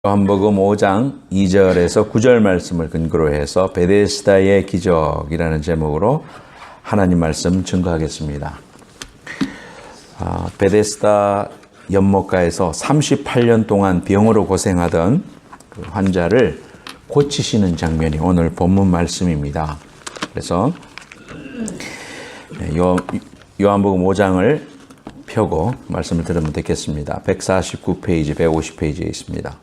요한복음 5장 2절에서 9절 말씀을 근거로 해서 베데스다의 기적이라는 제목으로 하나님 말씀 증거하겠습니다. 베데스다 연못가에서 38년 동안 병으로 고생하던 그 환자를 고치시는 장면이 오늘 본문 말씀입니다. 그래서 요한복음 5장을 펴고 말씀을 들으면 되겠습니다. 149페이지, 150페이지에 있습니다.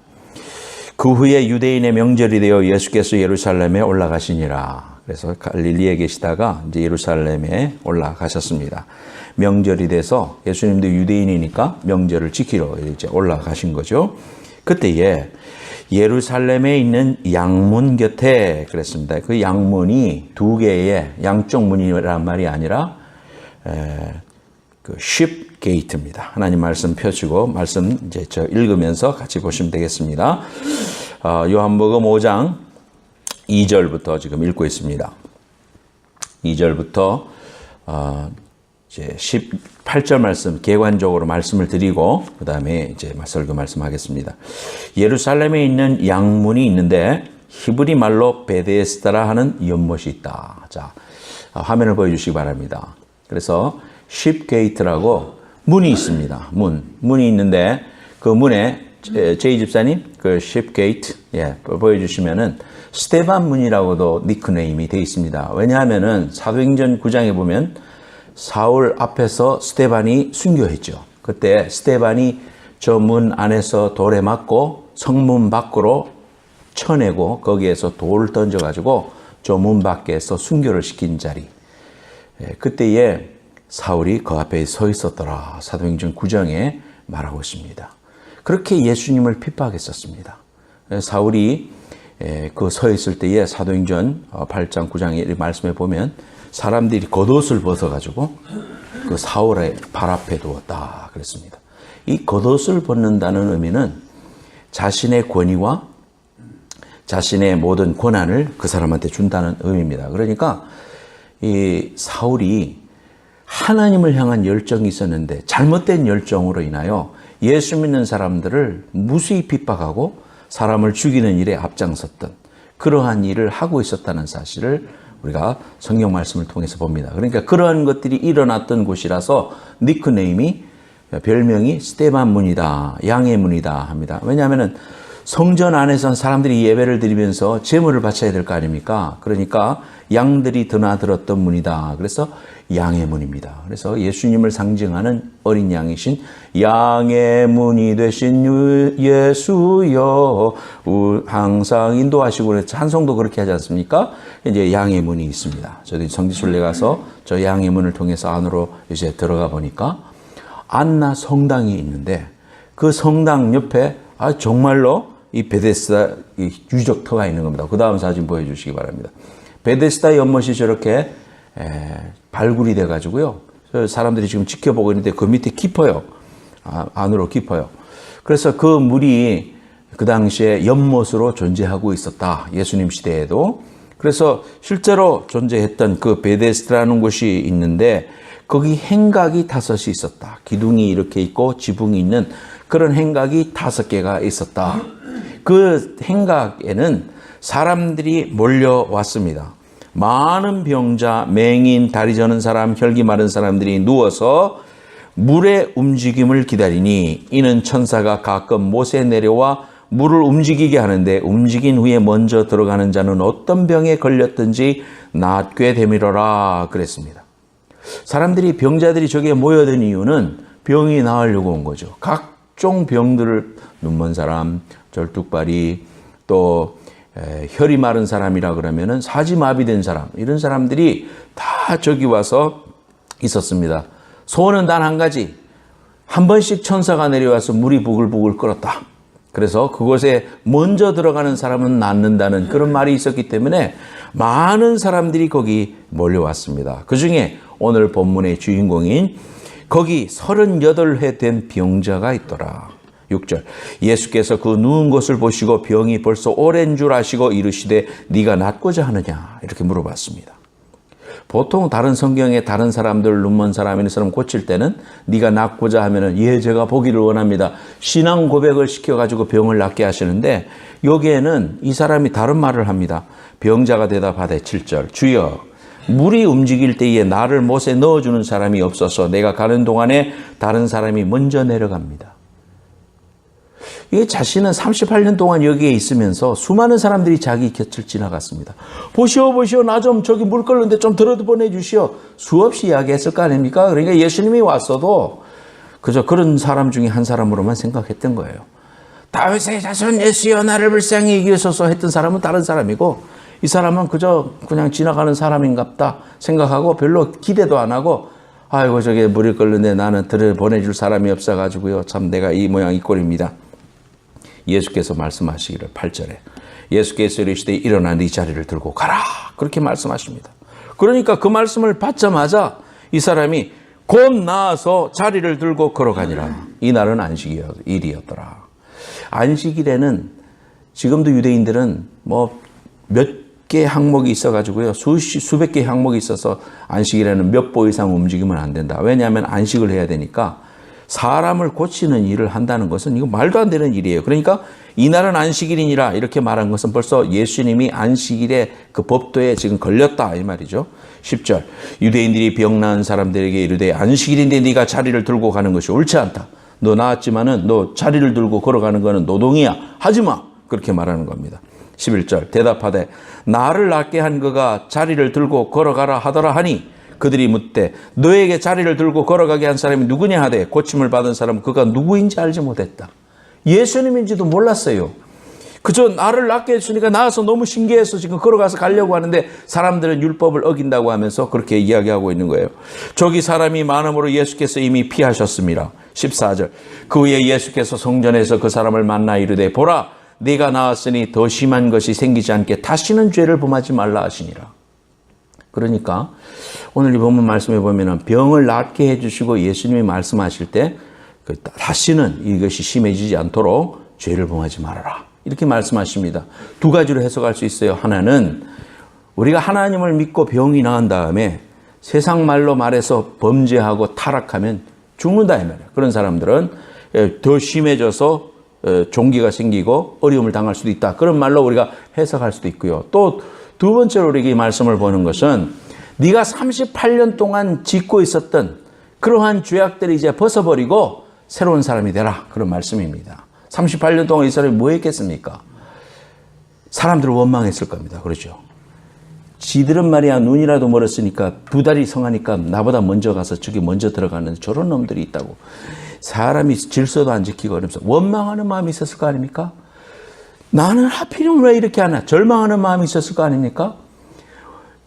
그 후에 유대인의 명절이 되어 예수께서 예루살렘에 올라가시니라. 그래서 갈릴리에 계시다가 이제 예루살렘에 올라가셨습니다. 명절이 돼서 예수님도 유대인이니까 명절을 지키러 이제 올라가신 거죠. 그때에 예루살렘에 있는 양문 곁에 그랬습니다. 그 양문이 두 개의 양쪽 문이란 말이 아니라 그 쉽 게이트입니다. 하나님 말씀 펴주고 말씀 이제 저 읽으면서 같이 보시면 되겠습니다. 요한복음 5장 2절부터 지금 읽고 있습니다. 2절부터 이제 18절 말씀 개관적으로 말씀을 드리고 그 다음에 이제 설교 말씀하겠습니다. 예루살렘에 있는 양문이 있는데 히브리 말로 베데스다라 하는 연못이 있다. 자, 화면을 보여주시기 바랍니다. 그래서 쉽 게이트라고 문이 있습니다. 문이 있는데 그 문에 제이 집사님 그 쉽 게이트 보여주시면은 스데반 문이라고도 니크네임이 되어 있습니다. 왜냐하면은 사도행전 9장에 보면 사울 앞에서 스데반이 순교했죠. 그때 스데반이 저 문 안에서 돌에 맞고 성문 밖으로 쳐내고 거기에서 돌을 던져가지고 저 문 밖에서 순교를 시킨 자리. 그때에 사울이 그 앞에 서 있었더라. 사도행전 9장에 말하고 있습니다. 그렇게 예수님을 핍박했었습니다. 사울이 그 서 있을 때에 사도행전 8장 9장의 말씀에 보면 사람들이 겉옷을 벗어가지고 그 사울의 발 앞에 두었다 그랬습니다. 이 겉옷을 벗는다는 의미는 자신의 권위와 자신의 모든 권한을 그 사람한테 준다는 의미입니다. 그러니까 이 사울이 하나님을 향한 열정이 있었는데 잘못된 열정으로 인하여 예수 믿는 사람들을 무수히 핍박하고 사람을 죽이는 일에 앞장섰던 그러한 일을 하고 있었다는 사실을 우리가 성경 말씀을 통해서 봅니다. 그러니까 그러한 것들이 일어났던 곳이라서 니크네임이 별명이 스데반 문이다, 양의 문이다 합니다. 왜냐하면 성전 안에선 사람들이 예배를 드리면서 제물을 바쳐야 될 거 아닙니까? 그러니까 양들이 드나들었던 문이다. 그래서 양의 문입니다. 그래서 예수님을 상징하는 어린 양이신 양의 문이 되신 예수여 항상 인도하시고 찬송도 그렇게 하지 않습니까? 이제 양의 문이 있습니다. 저도 성지순례 가서 저 양의 문을 통해서 안으로 이제 들어가 보니까 안나 성당이 있는데 그 성당 옆에 정말로 이 베데스다 유적터가 있는 겁니다. 그 다음 사진 보여주시기 바랍니다. 베데스다 연못이 저렇게 발굴이 돼가지고요. 사람들이 지금 지켜보고 있는데 그 밑에 깊어요. 안으로 깊어요. 그래서 그 물이 그 당시에 연못으로 존재하고 있었다. 예수님 시대에도. 그래서 실제로 존재했던 그 베데스다라는 곳이 있는데 거기 행각이 5이 있었다. 기둥이 이렇게 있고 지붕이 있는 그런 행각이 5개가 있었다. 그 행각에는 사람들이 몰려왔습니다. 많은 병자, 맹인, 다리 저는 사람, 혈기 마른 사람들이 누워서 물의 움직임을 기다리니 이는 천사가 가끔 못에 내려와 물을 움직이게 하는데 움직인 후에 먼저 들어가는 자는 어떤 병에 걸렸든지 낫게 되밀어라 그랬습니다. 사람들이 병자들이 저기에 모여든 이유는 병이 나으려고 온 거죠. 각종 병들을 눈먼 사람, 절뚝발이 또 혈이 마른 사람이라 그러면은 사지마비된 사람 이런 사람들이 다 저기 와서 있었습니다. 소원은 단 한 가지. 한 번씩 천사가 내려와서 물이 부글부글 끓었다. 그래서 그곳에 먼저 들어가는 사람은 낫는다는 그런 말이 있었기 때문에 많은 사람들이 거기 몰려왔습니다. 그중에 오늘 본문의 주인공인 거기 38해 된 병자가 있더라. 6절 예수께서 그 누운 것을 보시고 병이 벌써 오랜 줄 아시고 이르시되 네가 낫고자 하느냐 이렇게 물어봤습니다. 보통 다른 성경에 다른 사람들, 눈먼 사람, 이런 사람 고칠 때는 네가 낫고자 하면은 예, 제가 보기를 원합니다. 신앙 고백을 시켜가지고 병을 낫게 하시는데 여기에는 이 사람이 다른 말을 합니다. 병자가 대답하되 7절 주여 물이 움직일 때에 나를 못에 넣어주는 사람이 없어서 내가 가는 동안에 다른 사람이 먼저 내려갑니다. 이 자신은 38년 동안 여기에 있으면서 수많은 사람들이 자기 곁을 지나갔습니다. 보시오 나 좀 저기 물 끓는데 좀 들어도 보내주시오. 수없이 이야기했을 거 아닙니까? 그러니까 예수님이 왔어도 그저 그런 사람 중에 한 사람으로만 생각했던 거예요. 다윗의 자손 예수여 나를 불쌍히 여기소서 했던 사람은 다른 사람이고 이 사람은 그저 그냥 지나가는 사람인갑다 생각하고 별로 기대도 안 하고 아이고 저게 물이 끓는데 나는 들어 보내줄 사람이 없어가지고요. 참 내가 이 모양 이 꼴입니다. 예수께서 말씀하시기를 8절에 예수께서 이르시되 일어나 네 자리를 들고 가라 그렇게 말씀하십니다. 그러니까 그 말씀을 받자마자 이 사람이 곧 나아서 자리를 들고 걸어가니라. 이날은 안식일이었더라. 안식일에는 지금도 유대인들은 뭐 몇 개 항목이 있어가지고요. 수백 개 항목이 있어서 안식일에는 몇 보 이상 움직이면 안 된다. 왜냐하면 안식을 해야 되니까 사람을 고치는 일을 한다는 것은 이거 말도 안 되는 일이에요. 그러니까 이날은 안식일이니라 이렇게 말한 것은 벌써 예수님이 안식일의 그 법도에 지금 걸렸다 이 말이죠. 10절 유대인들이 병 나은 사람들에게 이르되 안식일인데 네가 자리를 들고 가는 것이 옳지 않다. 너 나았지만은 너 자리를 들고 걸어가는 거는 노동이야. 하지마. 그렇게 말하는 겁니다. 11절 대답하되 나를 낫게 한 그가 자리를 들고 걸어가라 하더라 하니 그들이 묻되 너에게 자리를 들고 걸어가게 한 사람이 누구냐 하되 고침을 받은 사람은 그가 누구인지 알지 못했다. 예수님인지도 몰랐어요. 그저 나를 낫게 했으니까 나와서 너무 신기해서 지금 걸어가서 가려고 하는데 사람들은 율법을 어긴다고 하면서 그렇게 이야기하고 있는 거예요. 저기 사람이 많음으로 예수께서 이미 피하셨습니다. 14절 그 후에 예수께서 성전에서 그 사람을 만나 이르되 보라 네가 나았으니 더 심한 것이 생기지 않게 다시는 죄를 범하지 말라 하시니라. 그러니까 오늘 이 본문 말씀에 보면은 병을 낫게 해주시고 예수님이 말씀하실 때 다시는 이것이 심해지지 않도록 죄를 범하지 말아라. 이렇게 말씀하십니다. 두 가지로 해석할 수 있어요. 하나는 우리가 하나님을 믿고 병이 나은 다음에 세상 말로 말해서 범죄하고 타락하면 죽는다 이 말이에요. 그런 사람들은 더 심해져서 종기가 생기고 어려움을 당할 수도 있다. 그런 말로 우리가 해석할 수도 있고요. 또 두 번째로 우리가 이 말씀을 보는 것은 네가 38년 동안 짓고 있었던 그러한 죄악들을 이제 벗어버리고 새로운 사람이 되라. 그런 말씀입니다. 38년 동안 이 사람이 뭐 했겠습니까? 사람들을 원망했을 겁니다. 그렇죠? 지들은 말이야 눈이라도 멀었으니까 두 다리 성하니까 나보다 먼저 가서 저기 먼저 들어가는 저런 놈들이 있다고. 사람이 질서도 안 지키고 그러면서 원망하는 마음이 있었을 거 아닙니까? 나는 하필이면 왜 이렇게 하나? 절망하는 마음이 있었을 거 아닙니까?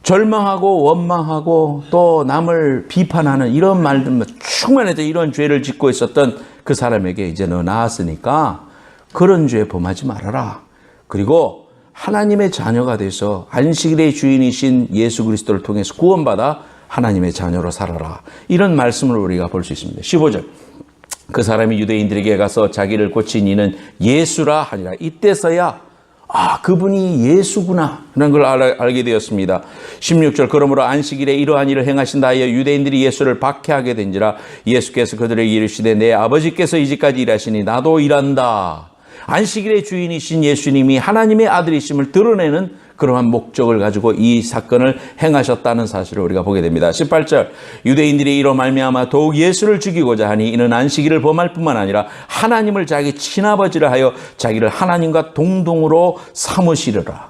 절망하고 원망하고 또 남을 비판하는 이런 말들 충만해서 이런 죄를 짓고 있었던 그 사람에게 이제 너 나았으니까 그런 죄 범하지 말아라. 그리고 하나님의 자녀가 돼서 안식일의 주인이신 예수 그리스도를 통해서 구원받아 하나님의 자녀로 살아라. 이런 말씀을 우리가 볼 수 있습니다. 15절 그 사람이 유대인들에게 가서 자기를 고친 이는 예수라 하니라. 이때서야 그분이 예수구나 라는 걸 알게 되었습니다. 16절 그러므로 안식일에 이러한 일을 행하신다 하여 유대인들이 예수를 박해하게 된지라. 예수께서 그들에게 이르시되 내 아버지께서 이 집까지 일하시니 나도 일한다. 안식일의 주인이신 예수님이 하나님의 아들이심을 드러내는 그러한 목적을 가지고 이 사건을 행하셨다는 사실을 우리가 보게 됩니다. 18절 유대인들이 이로 말미암아 더욱 예수를 죽이고자 하니 이는 안식일을 범할 뿐만 아니라 하나님을 자기 친아버지라 하여 자기를 하나님과 동등으로 삼으시리라.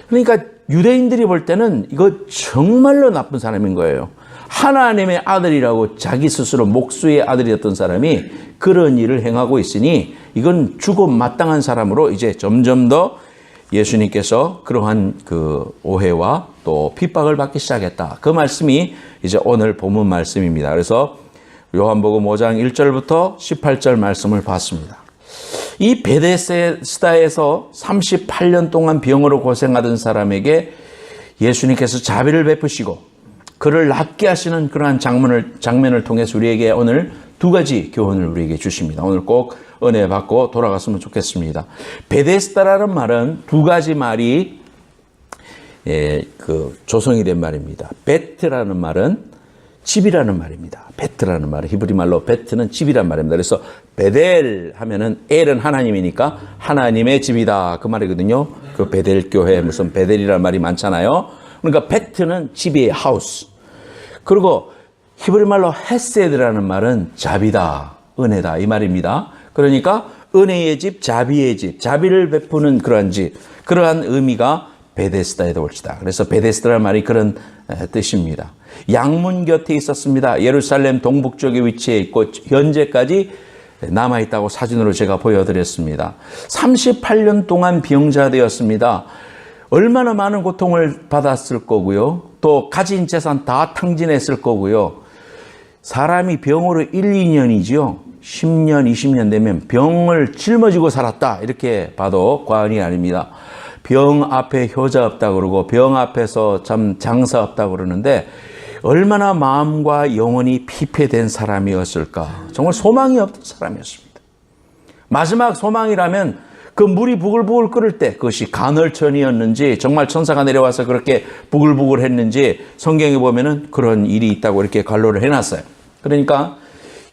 그러니까 유대인들이 볼 때는 이거 정말로 나쁜 사람인 거예요. 하나님의 아들이라고 자기 스스로 목수의 아들이었던 사람이 그런 일을 행하고 있으니 이건 죽음 마땅한 사람으로 이제 점점 더 예수님께서 그러한 그 오해와 또 핍박을 받기 시작했다. 그 말씀이 이제 오늘 본문 말씀입니다. 그래서 요한복음 5장 1절부터 18절 말씀을 봤습니다. 이 베데스다에서 38년 동안 병으로 고생하던 사람에게 예수님께서 자비를 베푸시고 그를 낫게 하시는 그러한 장면을 통해서 우리에게 오늘 두 가지 교훈을 우리에게 주십니다. 오늘 꼭 은혜 받고 돌아갔으면 좋겠습니다. 베데스다라는 말은 두 가지 말이 그 조성이 된 말입니다. 베트라는 말은 집이라는 말입니다. 베트라는 말은 히브리 말로 베트는 집이란 말입니다. 그래서 베델 하면은 엘은 하나님이니까 하나님의 집이다 그 말이거든요. 그 베델 교회 무슨 베델이라는 말이 많잖아요. 그러니까 베트는 집이에요. 하우스. 그리고 히브리 말로 헤세드라는 말은 자비다, 은혜다 이 말입니다. 그러니까 은혜의 집, 자비의 집, 자비를 베푸는 그러한 집, 그러한 의미가 베데스다에도 올지다. 그래서 베데스다라는 말이 그런 뜻입니다. 양문 곁에 있었습니다. 예루살렘 동북쪽에 위치해 있고 현재까지 남아있다고 사진으로 제가 보여드렸습니다. 38년 동안 병자되었습니다. 얼마나 많은 고통을 받았을 거고요. 또 가진 재산 다 탕진했을 거고요. 사람이 병으로 1, 2년이죠. 10년, 20년 되면 병을 짊어지고 살았다. 이렇게 봐도 과언이 아닙니다. 병 앞에 효자 없다 그러고 병 앞에서 참 장사 없다 그러는데 얼마나 마음과 영혼이 피폐된 사람이었을까. 정말 소망이 없던 사람이었습니다. 마지막 소망이라면 그 물이 부글부글 끓을 때 그것이 간헐천이었는지 정말 천사가 내려와서 그렇게 부글부글 했는지 성경에 보면은 그런 일이 있다고 이렇게 관로를 해놨어요. 그러니까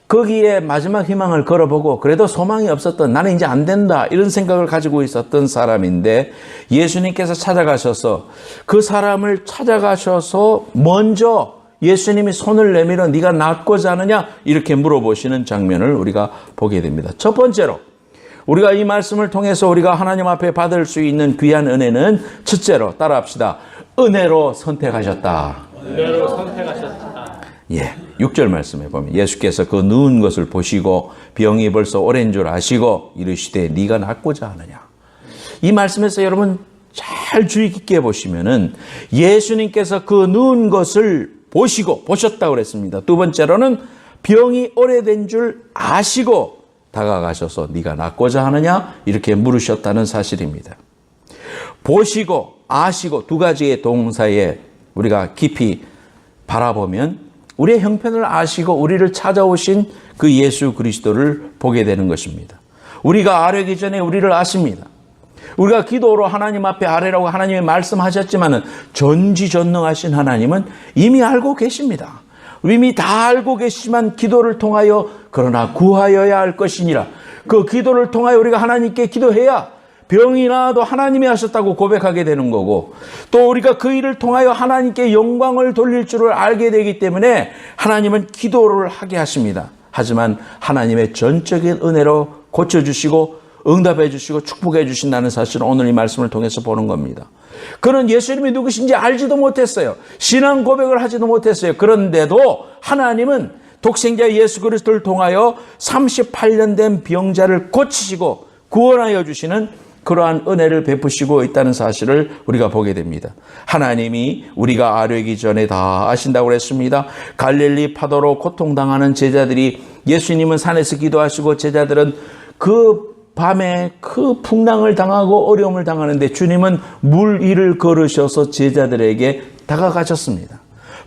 거기에 마지막 희망을 걸어보고 그래도 소망이 없었던 나는 이제 안 된다 이런 생각을 가지고 있었던 사람인데 예수님께서 찾아가셔서 그 사람을 찾아가셔서 먼저 예수님이 손을 내밀어 네가 낫고자 하느냐 이렇게 물어보시는 장면을 우리가 보게 됩니다. 첫 번째로 우리가 이 말씀을 통해서 우리가 하나님 앞에 받을 수 있는 귀한 은혜는 첫째로 따라합시다. 은혜로 선택하셨다. 은혜로 선택하셨다. 예, 6절 말씀에 보면 예수께서 그 누운 것을 보시고 병이 벌써 오랜 줄 아시고 이르시되 네가 낫고자 하느냐. 이 말씀에서 여러분 잘 주의 깊게 보시면은 예수님께서 그 누운 것을 보셨다고 그랬습니다. 두 번째로는 병이 오래된 줄 아시고 다가가셔서 네가 낫고자 하느냐 이렇게 물으셨다는 사실입니다. 보시고 아시고 두 가지의 동사에 우리가 깊이 바라보면 우리의 형편을 아시고 우리를 찾아오신 그 예수 그리스도를 보게 되는 것입니다. 우리가 아뢰기 전에 우리를 아십니다. 우리가 기도로 하나님 앞에 아뢰라고 하나님이 말씀하셨지만은 전지전능하신 하나님은 이미 알고 계십니다. 이미 다 알고 계시지만 기도를 통하여 그러나 구하여야 할 것이니라. 그 기도를 통하여 우리가 하나님께 기도해야 병이 나도 하나님이 하셨다고 고백하게 되는 거고 또 우리가 그 일을 통하여 하나님께 영광을 돌릴 줄을 알게 되기 때문에 하나님은 기도를 하게 하십니다. 하지만 하나님의 전적인 은혜로 고쳐주시고 응답해 주시고 축복해 주신다는 사실을 오늘 이 말씀을 통해서 보는 겁니다. 그는 예수님이 누구신지 알지도 못했어요. 신앙 고백을 하지도 못했어요. 그런데도 하나님은 독생자 예수 그리스도를 통하여 38년 된 병자를 고치시고 구원하여 주시는 그러한 은혜를 베푸시고 있다는 사실을 우리가 보게 됩니다. 하나님이 우리가 아뢰기 전에 다 아신다고 그랬습니다. 갈릴리 파도로 고통당하는 제자들이 예수님은 산에서 기도하시고 제자들은 그 밤에 그 풍랑을 당하고 어려움을 당하는데 주님은 물 위를 걸으셔서 제자들에게 다가가셨습니다.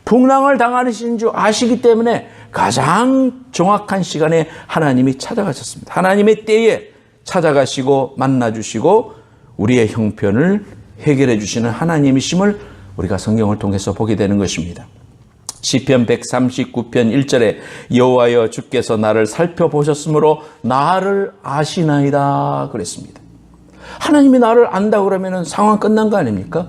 풍랑을 당하신 줄 아시기 때문에 가장 정확한 시간에 하나님이 찾아가셨습니다. 하나님의 때에 찾아가시고 만나주시고 우리의 형편을 해결해 주시는 하나님이심을 우리가 성경을 통해서 보게 되는 것입니다. 시편 139편 1절에 여호와여 주께서 나를 살펴보셨으므로 나를 아시나이다 그랬습니다. 하나님이 나를 안다 그러면 상황 끝난 거 아닙니까?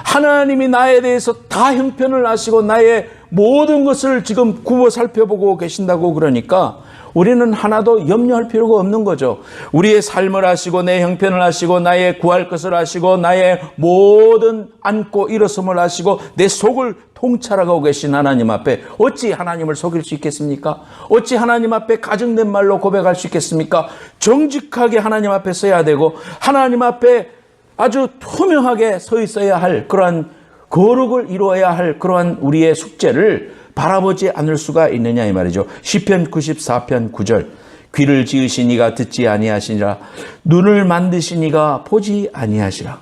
하나님이 나에 대해서 다 형편을 아시고 나의 모든 것을 지금 굽어 살펴보고 계신다고 그러니까 우리는 하나도 염려할 필요가 없는 거죠. 우리의 삶을 아시고 내 형편을 아시고 나의 구할 것을 아시고 나의 모든 안고 일어섬을 아시고 내 속을 통찰하고 계신 하나님 앞에 어찌 하나님을 속일 수 있겠습니까? 어찌 하나님 앞에 가증된 말로 고백할 수 있겠습니까? 정직하게 하나님 앞에 서야 되고 하나님 앞에 아주 투명하게 서 있어야 할 그러한 거룩을 이루어야 할 그러한 우리의 숙제를 바라보지 않을 수가 있느냐 이 말이죠. 시편 94편 9절 귀를 지으신 이가 듣지 아니하시니라 눈을 만드신 이가 보지 아니하시라.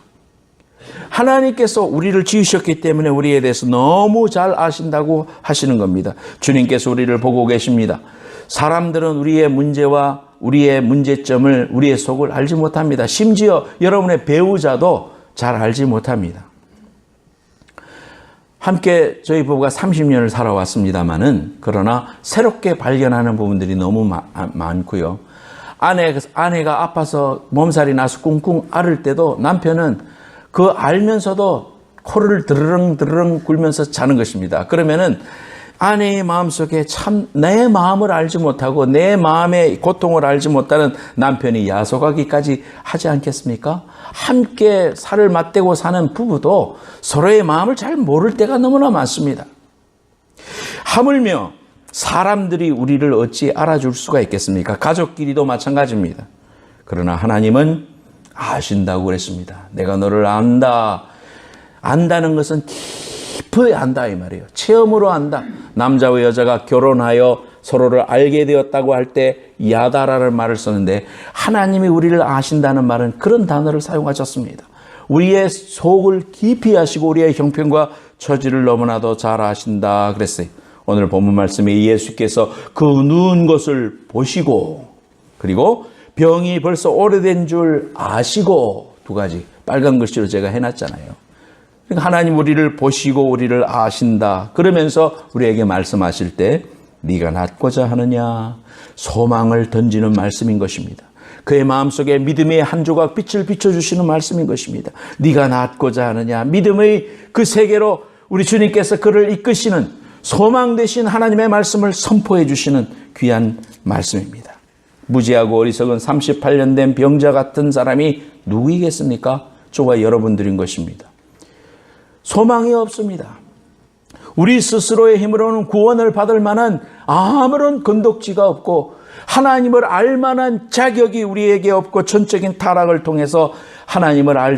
하나님께서 우리를 지으셨기 때문에 우리에 대해서 너무 잘 아신다고 하시는 겁니다. 주님께서 우리를 보고 계십니다. 사람들은 우리의 문제와 우리의 문제점을 우리의 속을 알지 못합니다. 심지어 여러분의 배우자도 잘 알지 못합니다. 함께 저희 부부가 30년을 살아왔습니다마는 그러나 새롭게 발견하는 부분들이 너무 많고요. 아내가 아파서 몸살이 나서 꿍꿍 앓을 때도 남편은 그 알면서도 코를 드르렁 굴면서 자는 것입니다. 그러면은 아내의 마음속에 참 내 마음을 알지 못하고 내 마음의 고통을 알지 못하는 남편이 야속하기까지 하지 않겠습니까? 함께 살을 맞대고 사는 부부도 서로의 마음을 잘 모를 때가 너무나 많습니다. 하물며 사람들이 우리를 어찌 알아줄 수가 있겠습니까? 가족끼리도 마찬가지입니다. 그러나 하나님은 아신다고 그랬습니다. 내가 너를 안다. 안다는 것은 깊이 안다 이 말이에요. 체험으로 안다. 남자와 여자가 결혼하여 서로를 알게 되었다고 할 때 야다라는 말을 쓰는데 하나님이 우리를 아신다는 말은 그런 단어를 사용하셨습니다. 우리의 속을 깊이 아시고 우리의 형편과 처지를 너무나도 잘 아신다 그랬어요. 오늘 본문 말씀에 예수께서 그 누운 것을 보시고 그리고 병이 벌써 오래된 줄 아시고 두 가지 빨간 글씨로 제가 해놨잖아요. 그러니까 하나님 우리를 보시고 우리를 아신다. 그러면서 우리에게 말씀하실 때 네가 낫고자 하느냐 소망을 던지는 말씀인 것입니다. 그의 마음속에 믿음의 한 조각 빛을 비춰주시는 말씀인 것입니다. 네가 낫고자 하느냐 믿음의 그 세계로 우리 주님께서 그를 이끄시는 소망 되신 하나님의 말씀을 선포해 주시는 귀한 말씀입니다. 무지하고 어리석은 38년 된 병자 같은 사람이 누구이겠습니까? 저와 여러분들인 것입니다. 소망이 없습니다. 우리 스스로의 힘으로는 구원을 받을 만한 아무런 건덕지가 없고 하나님을 알 만한 자격이 우리에게 없고 전적인 타락을 통해서 하나님을 알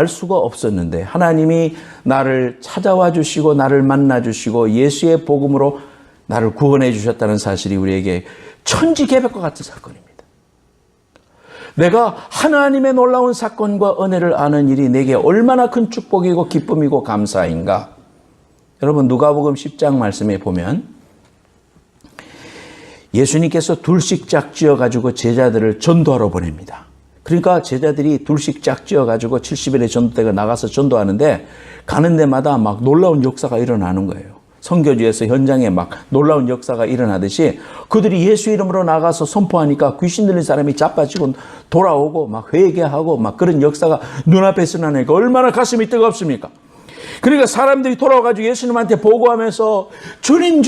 수가 없었는데 하나님이 나를 찾아와 주시고 나를 만나 주시고 예수의 복음으로 나를 구원해 주셨다는 사실이 우리에게 천지개벽과 같은 사건입니다. 내가 하나님의 놀라운 사건과 은혜를 아는 일이 내게 얼마나 큰 축복이고 기쁨이고 감사인가. 여러분 누가복음 10장 말씀에 보면 예수님께서 둘씩 짝지어 가지고 제자들을 전도하러 보냅니다. 그러니까 제자들이 둘씩 짝지어 가지고 70일의 전도대가 나가서 전도하는데 가는 데마다 막 놀라운 역사가 일어나는 거예요. 선교지에서 현장에 막 놀라운 역사가 일어나듯이 그들이 예수 이름으로 나가서 선포하니까 귀신 들린 사람이 자빠지고 돌아오고 막 회개하고 막 그런 역사가 눈앞에 일어나니까 얼마나 가슴이 뜨겁습니까? 그러니까 사람들이 돌아와가지고 예수님한테 보고하면서 주님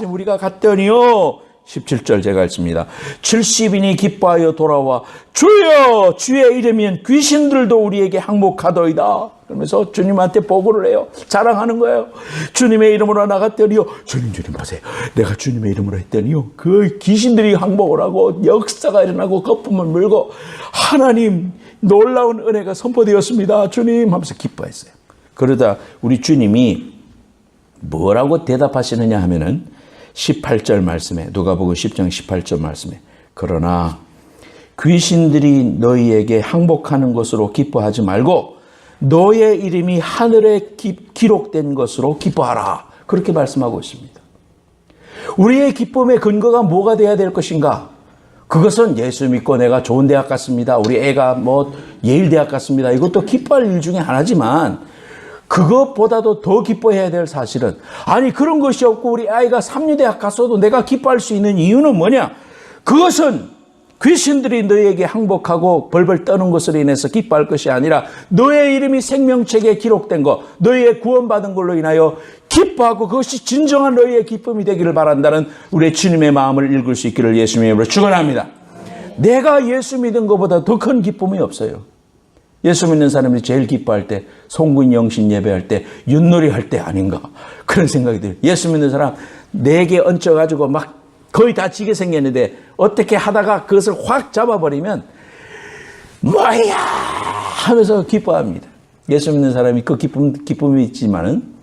우리가 갔더니요 17절 제가 읽습니다. 70인이 기뻐하여 돌아와 주여 주의 이름이면 귀신들도 우리에게 항복하더이다. 그러면서 주님한테 보고를 해요. 자랑하는 거예요. 주님의 이름으로 나갔더니요. 주님 보세요. 내가 주님의 이름으로 했더니요. 그 귀신들이 항복을 하고 역사가 일어나고 거품을 물고 하나님 놀라운 은혜가 선포되었습니다. 주님 하면서 기뻐했어요. 그러다 우리 주님이 뭐라고 대답하시느냐 하면은 18절 말씀에 누가복음 10장 18절 말씀에 그러나 귀신들이 너희에게 항복하는 것으로 기뻐하지 말고 너의 이름이 하늘에 기록된 것으로 기뻐하라. 그렇게 말씀하고 있습니다. 우리의 기쁨의 근거가 뭐가 돼야 될 것인가? 그것은 예수 믿고 내가 좋은 대학 갔습니다. 우리 애가 예일대학 갔습니다. 이것도 기뻐할 일 중에 하나지만 그것보다도 더 기뻐해야 될 사실은 아니 그런 것이 없고 우리 아이가 삼류대학 갔어도 내가 기뻐할 수 있는 이유는 뭐냐? 그것은 귀신들이 너에게 항복하고 벌벌 떠는 것으로 인해서 기뻐할 것이 아니라 너의 이름이 생명책에 기록된 것, 너희의 구원받은 걸로 인하여 기뻐하고 그것이 진정한 너희의 기쁨이 되기를 바란다는 우리의 주님의 마음을 읽을 수 있기를 예수님의 이름으로 축원합니다. 내가 예수 믿은 것보다 더 큰 기쁨이 없어요. 예수 믿는 사람이 제일 기뻐할 때 송군 영신 예배할 때 윷놀이 할 때 아닌가 그런 생각이 들어요. 예수 믿는 사람 내게 얹혀가지고 막 거의 다치게 생겼는데 어떻게 하다가 그것을 확 잡아버리면 뭐야 하면서 기뻐합니다. 예수 믿는 사람이 그 기쁨이 있지만은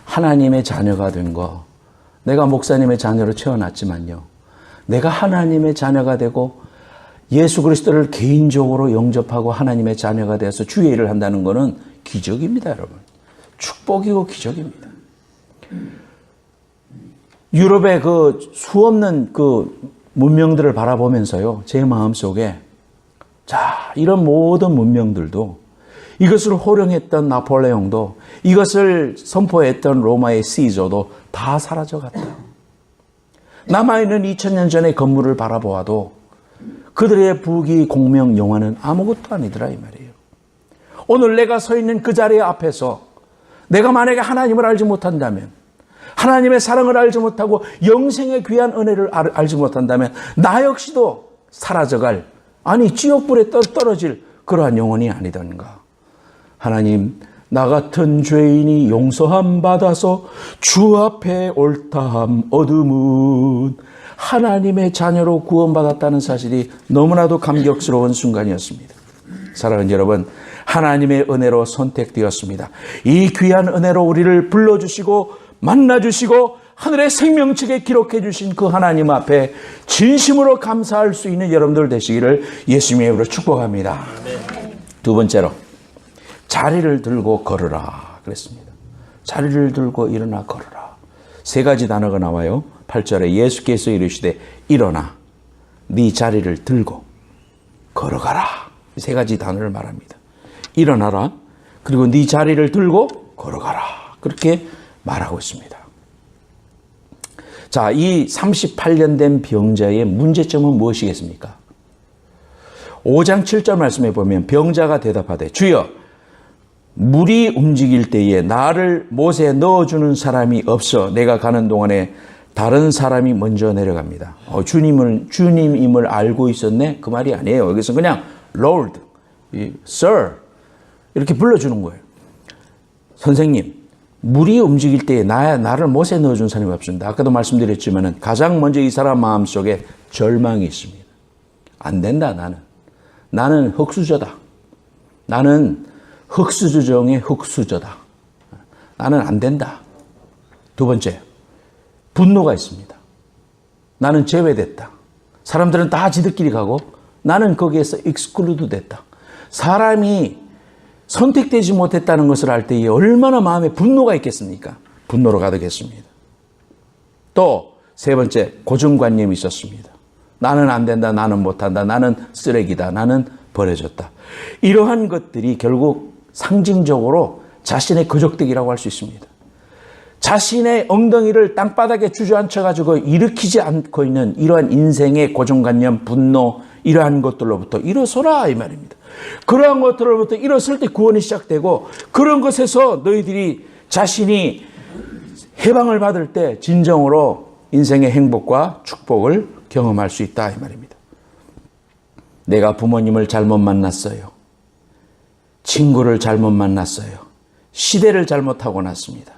하나님의 자녀가 된 거 내가 목사님의 자녀로 채워놨지만요. 내가 하나님의 자녀가 되고 예수 그리스도를 개인적으로 영접하고 하나님의 자녀가 되어서 주의 일을 한다는 것은 기적입니다, 여러분. 축복이고 기적입니다. 유럽의 그 수없는 그 문명들을 바라보면서요, 제 마음속에 자, 이런 모든 문명들도 이것을 호령했던 나폴레옹도, 이것을 선포했던 로마의 시저도 다 사라져갔다. 남아있는 2000년 전의 건물을 바라보아도 그들의 부귀, 공명, 영화는 아무것도 아니더라 이 말이에요. 오늘 내가 서 있는 그 자리 앞에서 내가 만약에 하나님을 알지 못한다면, 하나님의 사랑을 알지 못하고 영생의 귀한 은혜를 알지 못한다면 나 역시도 사라져갈, 아니 지옥불에 떨어질 그러한 영혼이 아니던가. 하나님, 나 같은 죄인이 용서함 받아서 주 앞에 옳다함 얻음은 하나님의 자녀로 구원받았다는 사실이 너무나도 감격스러운 순간이었습니다. 사랑하는 여러분, 하나님의 은혜로 선택되었습니다. 이 귀한 은혜로 우리를 불러주시고 만나주시고 하늘의 생명책에 기록해 주신 그 하나님 앞에 진심으로 감사할 수 있는 여러분들 되시기를 예수님의 이름으로 축복합니다. 두 번째로, 자리를 들고 걸으라 그랬습니다. 자리를 들고 일어나 걸으라. 세 가지 단어가 나와요. 8절에 예수께서 이르시되 일어나 네 자리를 들고 걸어가라. 세 가지 단어를 말합니다. 일어나라, 그리고 네 자리를 들고 걸어가라, 그렇게 말하고 있습니다. 자, 이 38년 된 병자의 문제점은 무엇이겠습니까? 5장 7절 말씀에 보면 병자가 대답하되 주여, 물이 움직일 때에 나를 못에 넣어주는 사람이 없어 내가 가는 동안에 다른 사람이 먼저 내려갑니다. 주님임을 알고 있었네? 그 말이 아니에요. 여기서 그냥 Lord, Sir 이렇게 불러주는 거예요. 선생님, 물이 움직일 때에 나를 못에 넣어준 사람이 없습니다. 아까도 말씀드렸지만 가장 먼저 이 사람 마음속에 절망이 있습니다. 안 된다, 나는 흙수저다. 나는 흙수저 중에 흙수저다. 나는 안 된다. 두 번째, 분노가 있습니다. 나는 제외됐다. 사람들은 다 지들끼리 가고 나는 거기에서 익스클루드 됐다. 사람이 선택되지 못했다는 것을 알 때에 얼마나 마음에 분노가 있겠습니까? 분노로 가득했습니다. 또 세 번째, 고정관념이 있었습니다. 나는 안 된다, 나는 못한다, 나는 쓰레기다, 나는 버려졌다. 이러한 것들이 결국 상징적으로 자신의 거적대기라고 할 수 있습니다. 자신의 엉덩이를 땅바닥에 주저앉혀가지고 일으키지 않고 있는 이러한 인생의 고정관념, 분노, 이러한 것들로부터 일어서라 이 말입니다. 그러한 것들로부터 일어설 때 구원이 시작되고, 그런 것에서 너희들이 자신이 해방을 받을 때 진정으로 인생의 행복과 축복을 경험할 수 있다 이 말입니다. 내가 부모님을 잘못 만났어요. 친구를 잘못 만났어요. 시대를 잘못하고 났습니다.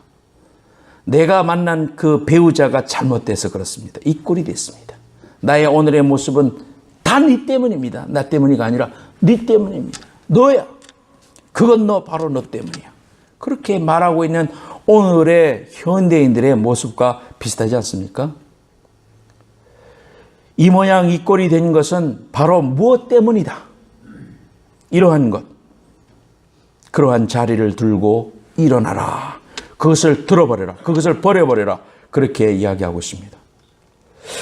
내가 만난 그 배우자가 잘못돼서 그렇습니다. 이 꼴이 됐습니다. 나의 오늘의 모습은 다 네 때문입니다. 나 때문이가 아니라 네 때문입니다. 너야. 그건 바로 너 때문이야. 그렇게 말하고 있는 오늘의 현대인들의 모습과 비슷하지 않습니까? 이 모양 이 꼴이 된 것은 바로 무엇 때문이다. 이러한 것. 그러한 자리를 들고 일어나라. 그것을 들어버려라. 그것을 버려버려라. 그렇게 이야기하고 있습니다.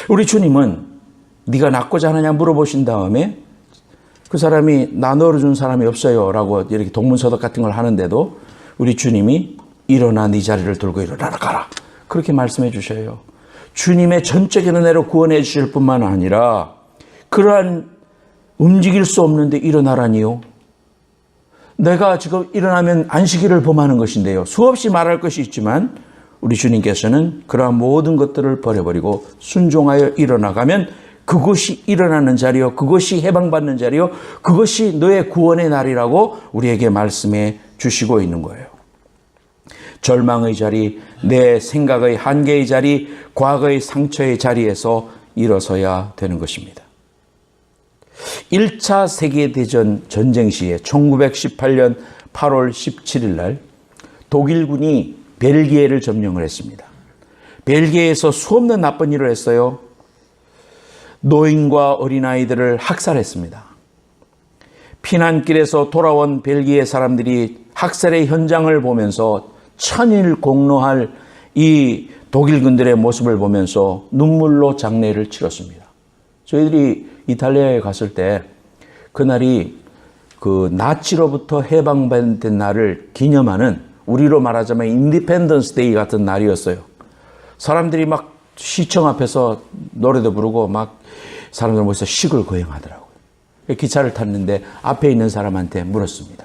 우리 주님은 네가 낫고자 하느냐 물어보신 다음에 그 사람이 나 넣어준 사람이 없어요 라고 이렇게 동문서답 같은 걸 하는데도 우리 주님이 일어나 네 자리를 들고 일어나라 가라. 그렇게 말씀해 주셔요. 주님의 전적인 은혜로 구원해 주실 뿐만 아니라 그러한 움직일 수 없는데 일어나라니요. 내가 지금 일어나면 안식일을 범하는 것인데요. 수없이 말할 것이 있지만 우리 주님께서는 그러한 모든 것들을 버려버리고 순종하여 일어나가면 그것이 일어나는 자리요, 그것이 해방받는 자리요, 그것이 너의 구원의 날이라고 우리에게 말씀해 주시고 있는 거예요. 절망의 자리, 내 생각의 한계의 자리, 과거의 상처의 자리에서 일어서야 되는 것입니다. 1차 세계대전 전쟁 시에 1918년 8월 17일 날 독일군이 벨기에를 점령을 했습니다. 벨기에에서 수없는 나쁜 일을 했어요. 노인과 어린아이들을 학살했습니다. 피난길에서 돌아온 벨기에 사람들이 학살의 현장을 보면서 천일 공로할 이 독일군들의 모습을 보면서 눈물로 장례를 치렀습니다. 저희들이 이탈리아에 갔을 때 그날이 그 나치로부터 해방된 날을 기념하는, 우리로 말하자면 인디펜던스 데이 같은 날이었어요. 사람들이 막 시청 앞에서 노래도 부르고 막 사람들 모여서 식을 거행하더라고요. 기차를 탔는데 앞에 있는 사람한테 물었습니다.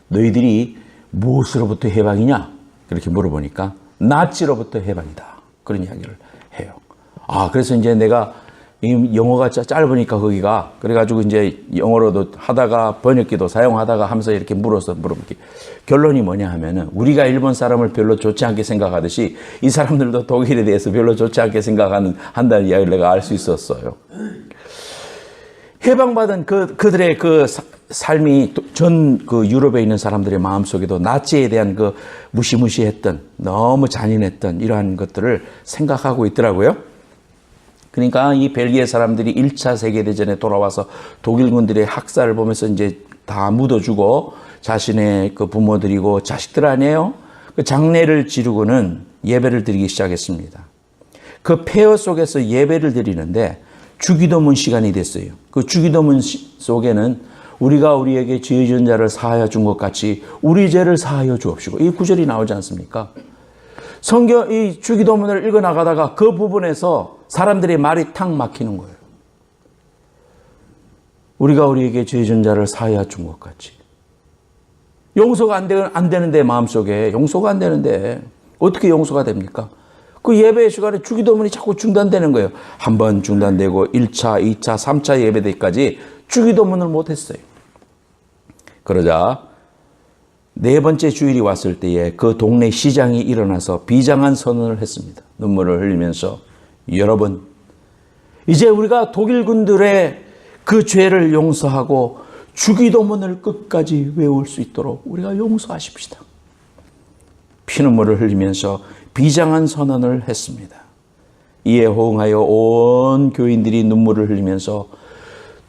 너희들이 무엇으로부터 해방이냐? 그렇게 물어보니까 나치로부터 해방이다. 그런 이야기를 해요. 그래서 이제 내가 영어가 짧으니까 거기가, 그래가지고 이제 영어로도 하다가 번역기도 사용하다가 하면서 이렇게 물어볼게. 결론이 뭐냐 하면은, 우리가 일본 사람을 별로 좋지 않게 생각하듯이 이 사람들도 독일에 대해서 별로 좋지 않게 한다는 이야기를 내가 알 수 있었어요. 해방받은 그들의 그 삶이 전 그 유럽에 있는 사람들의 마음속에도 나치에 대한 그 무시무시했던, 너무 잔인했던 이러한 것들을 생각하고 있더라고요. 그러니까 이 벨기에 사람들이 1차 세계대전에 돌아와서 독일군들의 학살을 보면서 이제 다 묻어주고 자신의 그 부모들이고 자식들 아니에요? 그 장례를 지르고는 예배를 드리기 시작했습니다. 그 폐허 속에서 예배를 드리는데 주기도문 시간이 됐어요. 그 주기도문 속에는 우리가 우리에게 죄 지은 자를 사하여 준 것 같이 우리 죄를 사하여 주옵시고, 이 구절이 나오지 않습니까? 성경 이 주기도문을 읽어 나가다가 그 부분에서 사람들의 말이 탁 막히는 거예요. 우리가 우리에게 죄 지은 자를 사하여 준 것 같이. 용서가 안 되는데, 마음속에 용서가 안 되는데 어떻게 용서가 됩니까? 그 예배 시간에 주기도문이 자꾸 중단되는 거예요. 한 번 중단되고 1차, 2차, 3차 예배 때까지 주기도문을 못했어요. 그러자 네 번째 주일이 왔을 때에 그 동네 시장이 일어나서 비장한 선언을 했습니다. 눈물을 흘리면서, 여러분, 이제 우리가 독일군들의 그 죄를 용서하고 주기도문을 끝까지 외울 수 있도록 우리가 용서하십시다. 피눈물을 흘리면서 비장한 선언을 했습니다. 이에 호응하여 온 교인들이 눈물을 흘리면서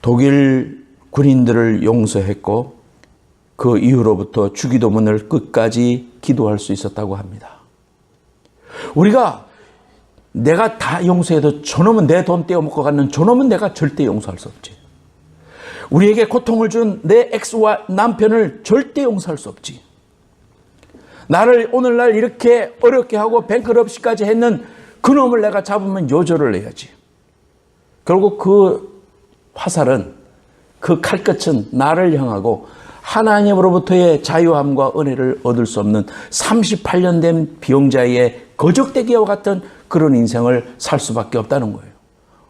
독일 군인들을 용서했고, 그 이후로부터 주기도문을 끝까지 기도할 수 있었다고 합니다. 우리가 내가 다 용서해도 저놈은 내 돈 떼어먹고 갔는 저놈은 내가 절대 용서할 수 없지. 우리에게 고통을 준 내 엑스와 남편을 절대 용서할 수 없지. 나를 오늘날 이렇게 어렵게 하고 뱅크럽시까지 했는 그놈을 내가 잡으면 요절을 내야지. 결국 그 화살은, 그 칼끝은 나를 향하고 하나님으로부터의 자유함과 은혜를 얻을 수 없는 38년 된 비용자의 거적대기와 같은 그런 인생을 살 수밖에 없다는 거예요.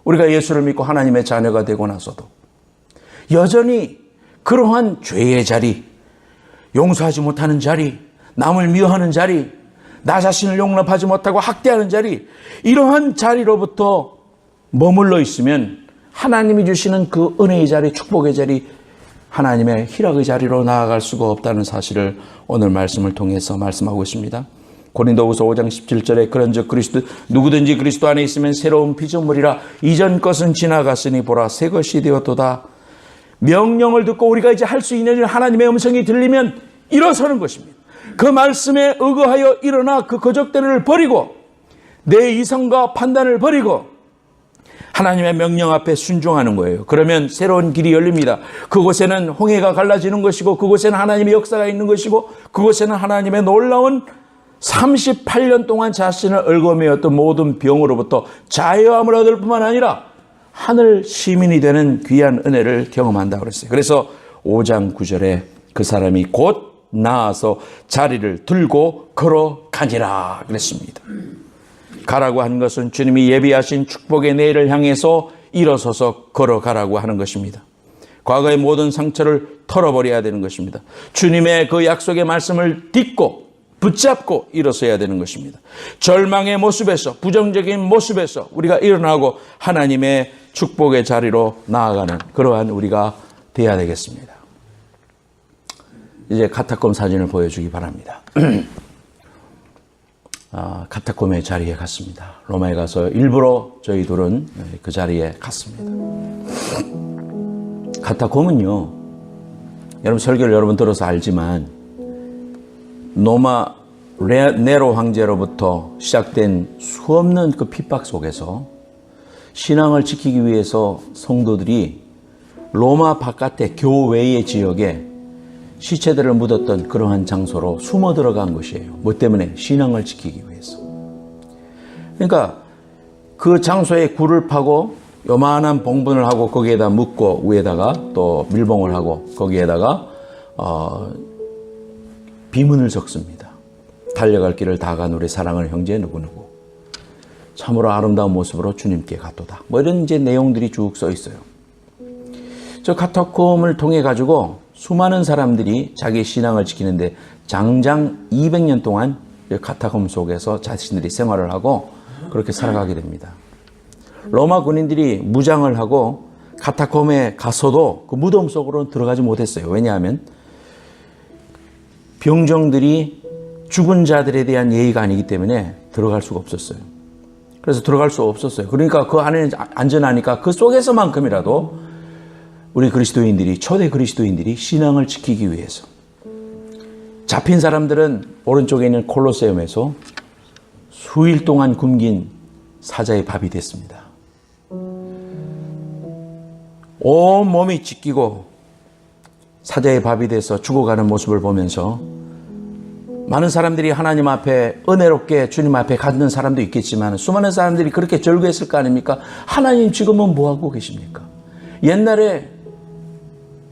우리가 예수를 믿고 하나님의 자녀가 되고 나서도 여전히 그러한 죄의 자리, 용서하지 못하는 자리, 남을 미워하는 자리, 나 자신을 용납하지 못하고 학대하는 자리, 이러한 자리로부터 머물러 있으면 하나님이 주시는 그 은혜의 자리, 축복의 자리, 하나님의 희락의 자리로 나아갈 수가 없다는 사실을 오늘 말씀을 통해서 말씀하고 있습니다. 고린도후서 5장 17절에 그런즉 누구든지 그리스도 안에 있으면 새로운 피조물이라, 이전 것은 지나갔으니 보라 새 것이 되었도다. 명령을 듣고 우리가 이제 할 수 있는 하나님의 음성이 들리면 일어서는 것입니다. 그 말씀에 의거하여 일어나 그 거적대를 버리고 내 이성과 판단을 버리고 하나님의 명령 앞에 순종하는 거예요. 그러면 새로운 길이 열립니다. 그곳에는 홍해가 갈라지는 것이고, 그곳에는 하나님의 역사가 있는 것이고, 그곳에는 하나님의 놀라운 38년 동안 자신을 얽어매었던 모든 병으로부터 자유함을 얻을 뿐만 아니라 하늘 시민이 되는 귀한 은혜를 경험한다고 그랬어요. 그래서 5장 9절에 그 사람이 곧 나아서 자리를 들고 걸어가니라 그랬습니다. 가라고 한 것은 주님이 예비하신 축복의 내일을 향해서 일어서서 걸어가라고 하는 것입니다. 과거의 모든 상처를 털어버려야 되는 것입니다. 주님의 그 약속의 말씀을 딛고 붙잡고 일어서야 되는 것입니다. 절망의 모습에서, 부정적인 모습에서 우리가 일어나고 하나님의 축복의 자리로 나아가는 그러한 우리가 되어야 되겠습니다. 이제 카타콤 사진을 보여주기 바랍니다. 카타콤의 자리에 갔습니다. 로마에 가서 일부러 저희 둘은 그 자리에 갔습니다. 카타콤은요, 여러분 설교를 여러 번 들어서 알지만 네로 황제로부터 시작된 수없는 그 핍박 속에서 신앙을 지키기 위해서 성도들이 로마 바깥의 교외의 지역에 시체들을 묻었던 그러한 장소로 숨어 들어간 것이에요. 뭐 때문에? 신앙을 지키기 위해서. 그러니까 그 장소에 굴을 파고 요만한 봉분을 하고 거기에다 묻고 위에다가 또 밀봉을 하고 거기에다가 비문을 적습니다. 달려갈 길을 다 간 우리 사랑하는 형제 누구누구 참으로 아름다운 모습으로 주님께 갔도다. 뭐 이런 이제 내용들이 쭉 써 있어요. 저 카타콤을 통해 가지고 수많은 사람들이 자기 신앙을 지키는데 장장 200년 동안 카타콤 속에서 자신들이 생활을 하고 그렇게 살아가게 됩니다. 로마 군인들이 무장을 하고 카타콤에 가서도 그 무덤 속으로는 들어가지 못했어요. 왜냐하면 병정들이 죽은 자들에 대한 예의가 아니기 때문에 들어갈 수가 없었어요. 그래서 들어갈 수 없었어요. 그러니까 그 안에는 안전하니까 그 속에서만큼이라도 우리 그리스도인들이, 초대 그리스도인들이 신앙을 지키기 위해서 잡힌 사람들은 오른쪽에 있는 콜로세움에서 수일 동안 굶긴 사자의 밥이 됐습니다. 온 몸이 찢기고 사자의 밥이 돼서 죽어가는 모습을 보면서 많은 사람들이 하나님 앞에 은혜롭게 주님 앞에 갔는 사람도 있겠지만 수많은 사람들이 그렇게 절규했을 거 아닙니까? 하나님 지금은 뭐하고 계십니까? 옛날에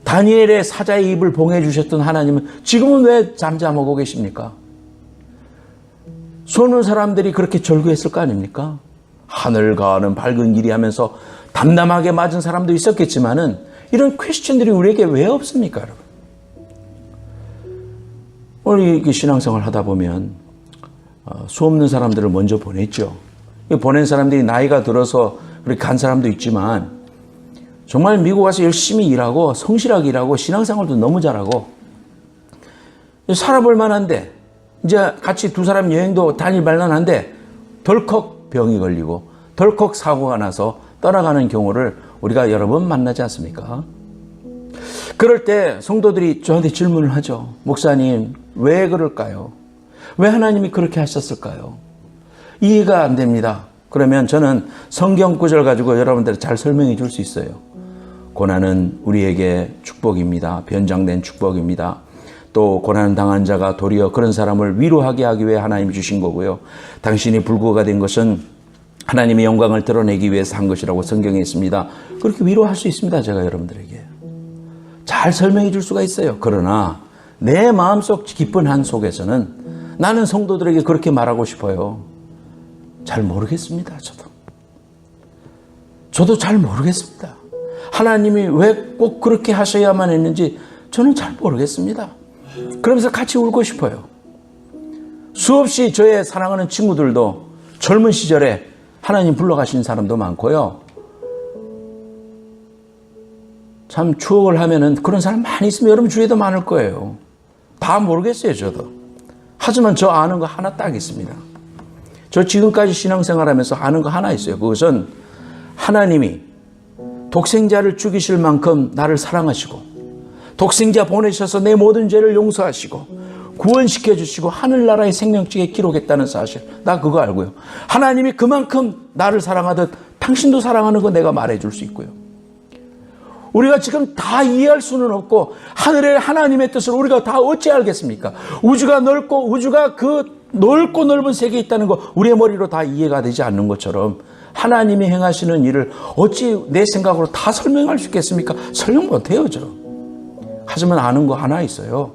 다니엘의 사자의 입을 봉해 주셨던 하나님은 지금은 왜 잠잠하고 계십니까? 수많은 사람들이 그렇게 절규했을 거 아닙니까? 하늘 가는 밝은 길이 하면서 담담하게 맞은 사람도 있었겠지만은 이런 퀘스천들이 우리에게 왜 없습니까, 여러분? 오늘 신앙생활 하다 보면 수 없는 사람들을 먼저 보냈죠. 보낸 사람들이 나이가 들어서 그렇게 간 사람도 있지만 정말 미국 와서 열심히 일하고 성실하게 일하고 신앙생활도 너무 잘하고 살아볼 만한데 이제 같이 두 사람 여행도 다닐 만한데 덜컥 병이 걸리고 덜컥 사고가 나서 떠나가는 경우를 우리가 여러 번 만나지 않습니까? 그럴 때 성도들이 저한테 질문을 하죠. 목사님, 왜 그럴까요? 왜 하나님이 그렇게 하셨을까요? 이해가 안 됩니다. 그러면 저는 성경 구절 가지고 여러분들 잘 설명해 줄 수 있어요. 고난은 우리에게 축복입니다. 변장된 축복입니다. 또 고난 당한 자가 도리어 그런 사람을 위로하게 하기 위해 하나님이 주신 거고요. 당신이 불구가 된 것은 하나님의 영광을 드러내기 위해서 한 것이라고 성경에 있습니다. 그렇게 위로할 수 있습니다. 제가 여러분들에게. 잘 설명해 줄 수가 있어요. 그러나 내 마음속 깊은 한 속에서는 나는 성도들에게 그렇게 말하고 싶어요. 잘 모르겠습니다. 저도 잘 모르겠습니다. 하나님이 왜 꼭 그렇게 하셔야만 했는지 저는 잘 모르겠습니다. 그러면서 같이 울고 싶어요. 수없이 저의 사랑하는 친구들도 젊은 시절에 하나님 불러가신 사람도 많고요. 참 추억을 하면은 그런 사람 많이 있으면 여러분 주위에도 많을 거예요. 다 모르겠어요, 저도. 하지만 저 아는 거 하나 딱 있습니다. 저 지금까지 신앙생활하면서 아는 거 하나 있어요. 그것은 하나님이 독생자를 죽이실 만큼 나를 사랑하시고 독생자 보내셔서 내 모든 죄를 용서하시고 구원시켜 주시고 하늘나라의 생명책에 기록했다는 사실. 나 그거 알고요. 하나님이 그만큼 나를 사랑하듯 당신도 사랑하는 거 내가 말해줄 수 있고요. 우리가 지금 다 이해할 수는 없고 하늘의 하나님의 뜻을 우리가 다 어찌 알겠습니까? 우주가 넓고 우주가 그 넓고 넓은 세계에 있다는 거 우리의 머리로 다 이해가 되지 않는 것처럼 하나님이 행하시는 일을 어찌 내 생각으로 다 설명할 수 있겠습니까? 설명 못해요, 저. 하지만 아는 거 하나 있어요.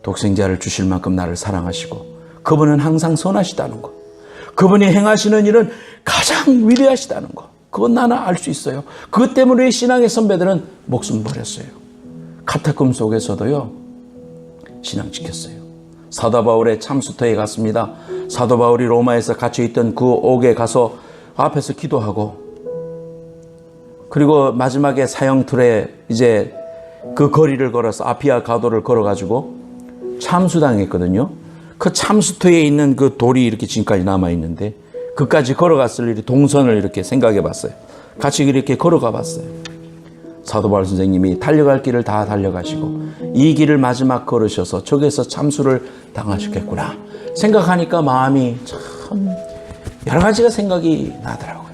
독생자를 주실 만큼 나를 사랑하시고 그분은 항상 선하시다는 거. 그분이 행하시는 일은 가장 위대하시다는 거. 그건 나는 알 수 있어요. 그것 때문에 신앙의 선배들은 목숨 버렸어요. 카타콤 속에서도요. 신앙 지켰어요. 사도 바울의 참수터에 갔습니다. 사도 바울이 로마에서 갇혀있던 그 옥에 가서 앞에서 기도하고 그리고 마지막에 사형틀에 이제 그 거리를 걸어서 아피아 가도를 걸어가지고 참수당했거든요. 그 참수터에 있는 그 돌이 이렇게 지금까지 남아있는데 그까지 걸어갔을 일이 동선을 이렇게 생각해 봤어요. 같이 이렇게 걸어가 봤어요. 사도 바울 선생님이 달려갈 길을 다 달려가시고 이 길을 마지막 걸으셔서 저기서 참수를 당하셨겠구나 생각하니까 마음이 참 여러 가지가 생각이 나더라고요.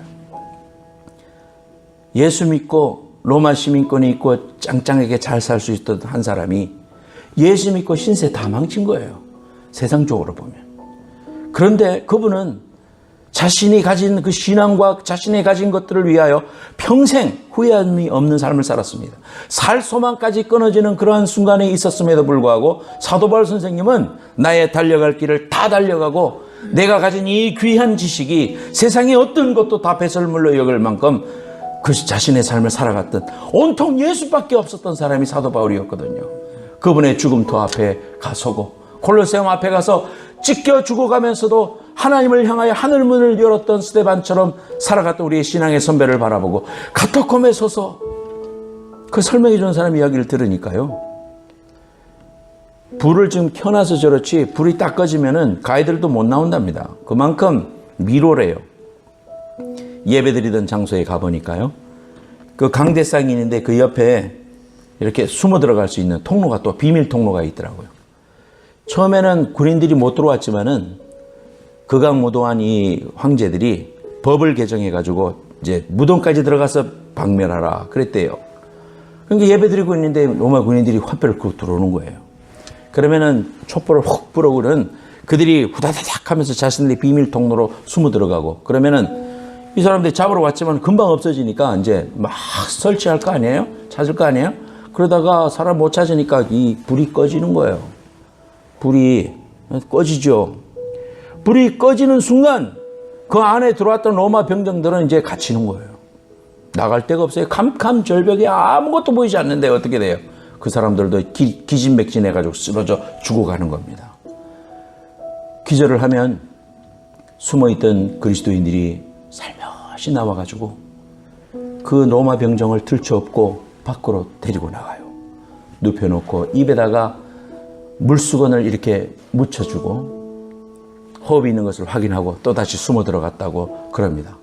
예수 믿고 로마 시민권이 있고 짱짱하게 잘 살 수 있던 한 사람이 예수 믿고 신세 다 망친 거예요. 세상적으로 보면. 그런데 그분은 자신이 가진 그 신앙과 자신이 가진 것들을 위하여 평생 후회함이 없는 삶을 살았습니다. 살 소망까지 끊어지는 그러한 순간이 있었음에도 불구하고 사도 바울 선생님은 나의 달려갈 길을 다 달려가고 내가 가진 이 귀한 지식이 세상의 어떤 것도 다 배설물로 여길 만큼 그 자신의 삶을 살아갔던 온통 예수밖에 없었던 사람이 사도 바울이었거든요. 그분의 죽음터 앞에 가서고 콜로세움 앞에 가서 찢겨 죽어가면서도 하나님을 향하여 하늘문을 열었던 스데반처럼 살아갔던 우리의 신앙의 선배를 바라보고 카타콤에 서서 그 설명해 주는 사람 이야기를 들으니까요. 불을 지금 켜놔서 저렇지 불이 딱 꺼지면은 가이드들도 못 나온답니다. 그만큼 미로래요. 예배드리던 장소에 가보니까요. 그 강대상이 있는데 그 옆에 이렇게 숨어 들어갈 수 있는 통로가 또 비밀 통로가 있더라고요. 처음에는 군인들이 못 들어왔지만은 극악무도한 이 황제들이 법을 개정해가지고 이제 무덤까지 들어가서 박멸하라 그랬대요. 그러니까 예배드리고 있는데 로마 군인들이 화폐를 그 들어오는 거예요. 그러면은 촛불을 훅 불어오는 그들이 후다다닥 하면서 자신들의 비밀 통로로 숨어 들어가고 그러면은 이 사람들이 잡으러 왔지만 금방 없어지니까 이제 막 설치할 거 아니에요? 찾을 거 아니에요? 그러다가 사람 못 찾으니까 이 불이 꺼지는 거예요. 불이 꺼지죠. 불이 꺼지는 순간 그 안에 들어왔던 로마 병정들은 이제 갇히는 거예요. 나갈 데가 없어요. 캄캄 절벽에 아무것도 보이지 않는데 어떻게 돼요? 그 사람들도 기진맥진해가지고 쓰러져 죽어가는 겁니다. 기절을 하면 숨어있던 그리스도인들이 살며시 나와가지고 그 로마 병정을 들쳐업고 밖으로 데리고 나가요. 눕혀놓고 입에다가 물수건을 이렇게 묻혀주고 호흡이 있는 것을 확인하고 또다시 숨어 들어갔다고 그럽니다.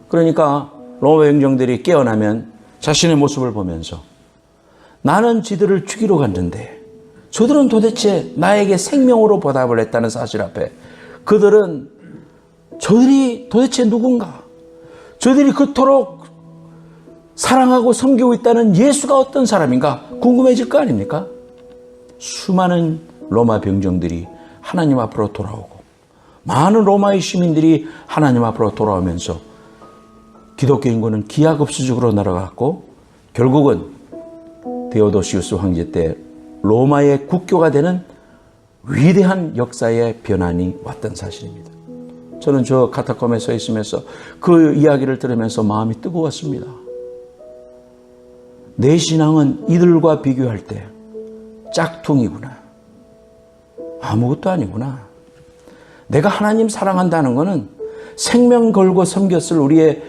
그러니까 로마 병정들이 깨어나면 자신의 모습을 보면서 나는 지들을 죽이러 갔는데 저들은 도대체 나에게 생명으로 보답을 했다는 사실 앞에 저들이 도대체 누군가? 저들이 그토록 사랑하고 섬기고 있다는 예수가 어떤 사람인가 궁금해질 거 아닙니까? 수많은 로마 병정들이 하나님 앞으로 돌아오고 많은 로마의 시민들이 하나님 앞으로 돌아오면서 기독교 인구는 기하급수적으로 날아갔고 결국은 데오도시우스 황제 때 로마의 국교가 되는 위대한 역사의 변환이 왔던 사실입니다. 저는 저 카타콤에 서 있으면서 그 이야기를 들으면서 마음이 뜨거웠습니다. 내 신앙은 이들과 비교할 때 짝퉁이구나. 아무것도 아니구나. 내가 하나님 사랑한다는 것은 생명 걸고 섬겼을 우리의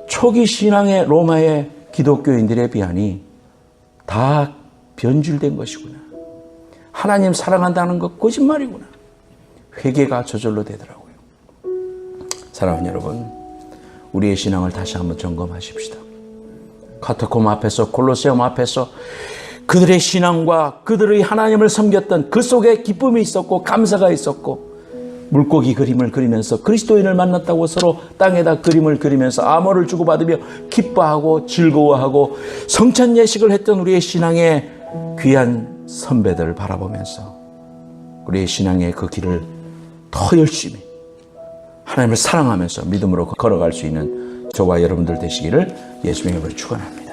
초기 신앙의 로마의 기독교인들에 비하니 다 변질된 것이구나. 하나님 사랑한다는 것 거짓말이구나. 회개가 저절로 되더라고요. 사랑하는 여러분, 우리의 신앙을 다시 한번 점검하십시다. 카타콤 앞에서 콜로세움 앞에서 그들의 신앙과 그들의 하나님을 섬겼던 그 속에 기쁨이 있었고 감사가 있었고 물고기 그림을 그리면서 그리스도인을 만났다고 서로 땅에다 그림을 그리면서 암호를 주고받으며 기뻐하고 즐거워하고 성찬 예식을 했던 우리의 신앙의 귀한 선배들을 바라보면서 우리의 신앙의 그 길을 더 열심히 하나님을 사랑하면서 믿음으로 걸어갈 수 있는 저와 여러분들 되시기를 예수님의 이름으로 축원합니다.